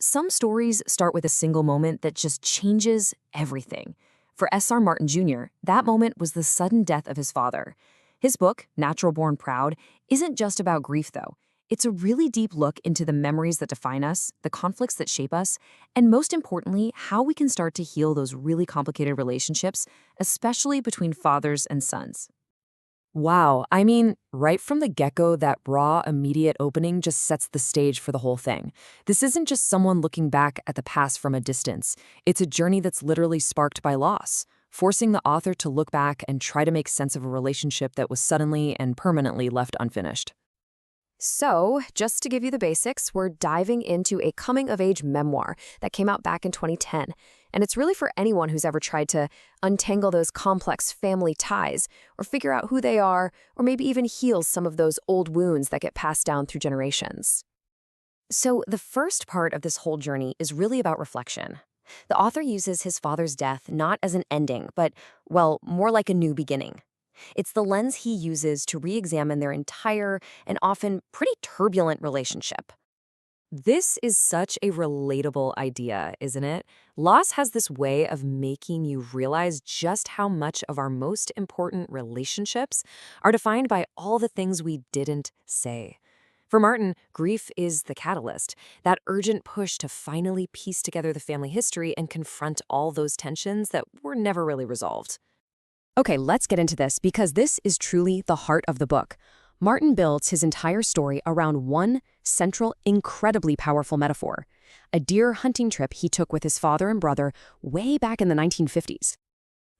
Some stories start with a single moment that just changes everything. For S.R. Martin Jr., that moment was the sudden death of his father. His book, Natural Born Proud, isn't just about grief, though. It's a really deep look into the memories that define us, the conflicts that shape us, and most importantly, how we can start to heal those really complicated relationships, especially between fathers and sons. Wow, right from the get-go, that raw, immediate opening just sets the stage for the whole thing. This isn't just someone looking back at the past from a distance. It's a journey that's literally sparked by loss, forcing the author to look back and try to make sense of a relationship that was suddenly and permanently left unfinished. So, just to give you the basics, we're diving into a coming-of-age memoir that came out back in 2010. And it's really for anyone who's ever tried to untangle those complex family ties, or figure out who they are, or maybe even heal some of those old wounds that get passed down through generations. So, the first part of this whole journey is really about reflection. The author uses his father's death not as an ending, but, well, more like a new beginning. It's the lens he uses to re-examine their entire and often pretty turbulent relationship. This is such a relatable idea, isn't it? Loss has this way of making you realize just how much of our most important relationships are defined by all the things we didn't say. For Martin, grief is the catalyst, that urgent push to finally piece together the family history and confront all those tensions that were never really resolved. Okay, let's get into this because this is truly the heart of the book. Martin builds his entire story around one central, incredibly powerful metaphor, a deer hunting trip he took with his father and brother way back in the 1950s.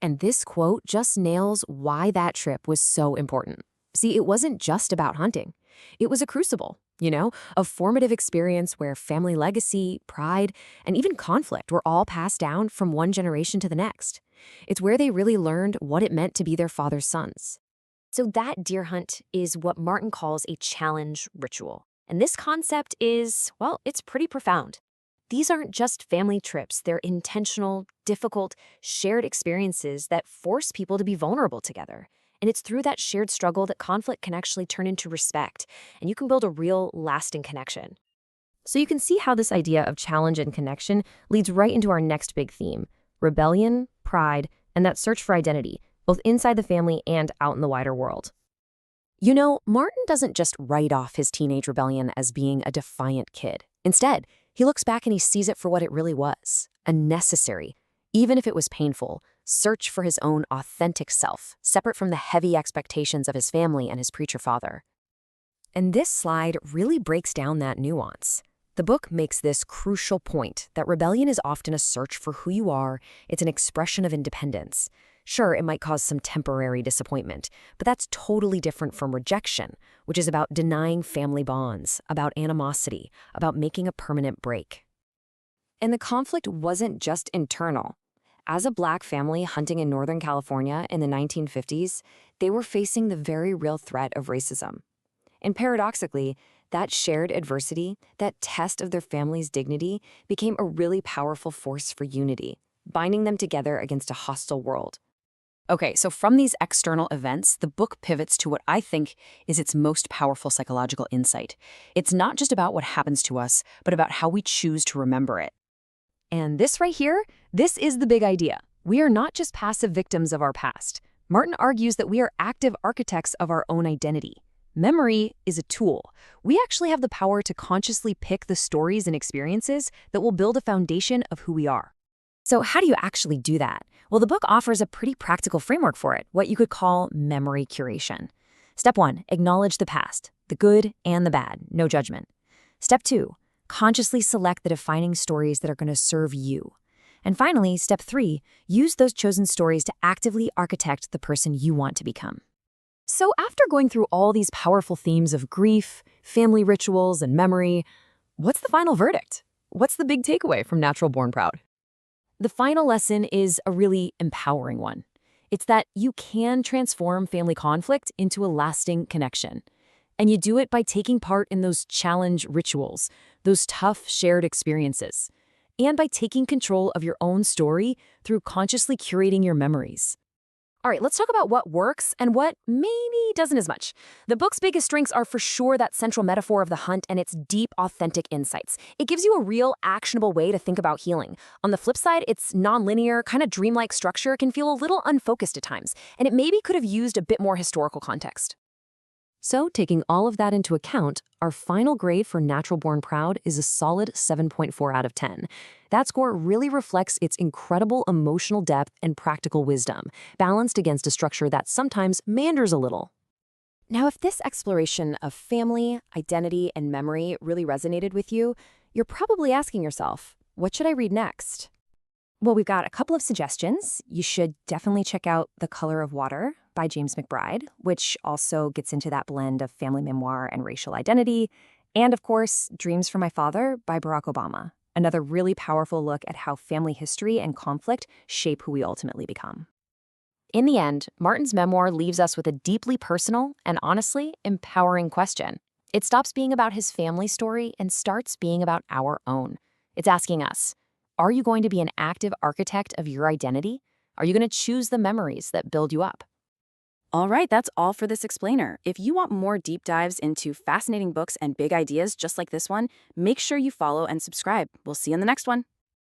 And this quote just nails why that trip was so important. See, it wasn't just about hunting. It was a crucible, a formative experience where family legacy, pride, and even conflict were all passed down from one generation to the next. It's where they really learned what it meant to be their father's sons. So that deer hunt is what Martin calls a challenge ritual. And this concept is, well, it's pretty profound. These aren't just family trips. They're intentional, difficult, shared experiences that force people to be vulnerable together. And it's through that shared struggle that conflict can actually turn into respect, and you can build a real, lasting connection. So you can see how this idea of challenge and connection leads right into our next big theme: rebellion, pride, and that search for identity, both inside the family and out in the wider world. Martin doesn't just write off his teenage rebellion as being a defiant kid. Instead, he looks back and he sees it for what it really was: a necessary, even if it was painful, search for his own authentic self, separate from the heavy expectations of his family and his preacher father. And this slide really breaks down that nuance. The book makes this crucial point that rebellion is often a search for who you are. It's an expression of independence. Sure, it might cause some temporary disappointment, but that's totally different from rejection, which is about denying family bonds, about animosity, about making a permanent break. And the conflict wasn't just internal. As a Black family hunting in Northern California in the 1950s, they were facing the very real threat of racism. And paradoxically, that shared adversity, that test of their family's dignity, became a really powerful force for unity, binding them together against a hostile world. Okay, so from these external events, the book pivots to what I think is its most powerful psychological insight. It's not just about what happens to us, but about how we choose to remember it. And this right here, this is the big idea. We are not just passive victims of our past. Martin argues that we are active architects of our own identity. Memory is a tool. We actually have the power to consciously pick the stories and experiences that will build a foundation of who we are. So how do you actually do that? Well, the book offers a pretty practical framework for it, what you could call memory curation. Step 1, acknowledge the past, the good and the bad, no judgment. Step 2, consciously select the defining stories that are going to serve you. And finally, step 3, use those chosen stories to actively architect the person you want to become. So after going through all these powerful themes of grief, family rituals, and memory, what's the final verdict? What's the big takeaway from Natural Born Proud? The final lesson is a really empowering one. It's that you can transform family conflict into a lasting connection. And you do it by taking part in those challenge rituals, those tough shared experiences, and by taking control of your own story through consciously curating your memories. All right, let's talk about what works and what maybe doesn't as much. The book's biggest strengths are for sure that central metaphor of the hunt and its deep, authentic insights. It gives you a real, actionable way to think about healing. On the flip side, its nonlinear, kind of dreamlike structure can feel a little unfocused at times, and it maybe could have used a bit more historical context. So, taking all of that into account, our final grade for Natural Born Proud is a solid 7.4 out of 10. That score really reflects its incredible emotional depth and practical wisdom, balanced against a structure that sometimes meanders a little. Now, if this exploration of family, identity, and memory really resonated with you, you're probably asking yourself, what should I read next? Well, we've got a couple of suggestions. You should definitely check out The Color of Water by James McBride, which also gets into that blend of family memoir and racial identity. And of course, Dreams from My Father by Barack Obama, another really powerful look at how family history and conflict shape who we ultimately become. In the end, Martin's memoir leaves us with a deeply personal and honestly empowering question. It stops being about his family story and starts being about our own. It's asking us, are you going to be an active architect of your identity? Are you going to choose the memories that build you up? All right, that's all for this explainer. If you want more deep dives into fascinating books and big ideas just like this one, make sure you follow and subscribe. We'll see you in the next one.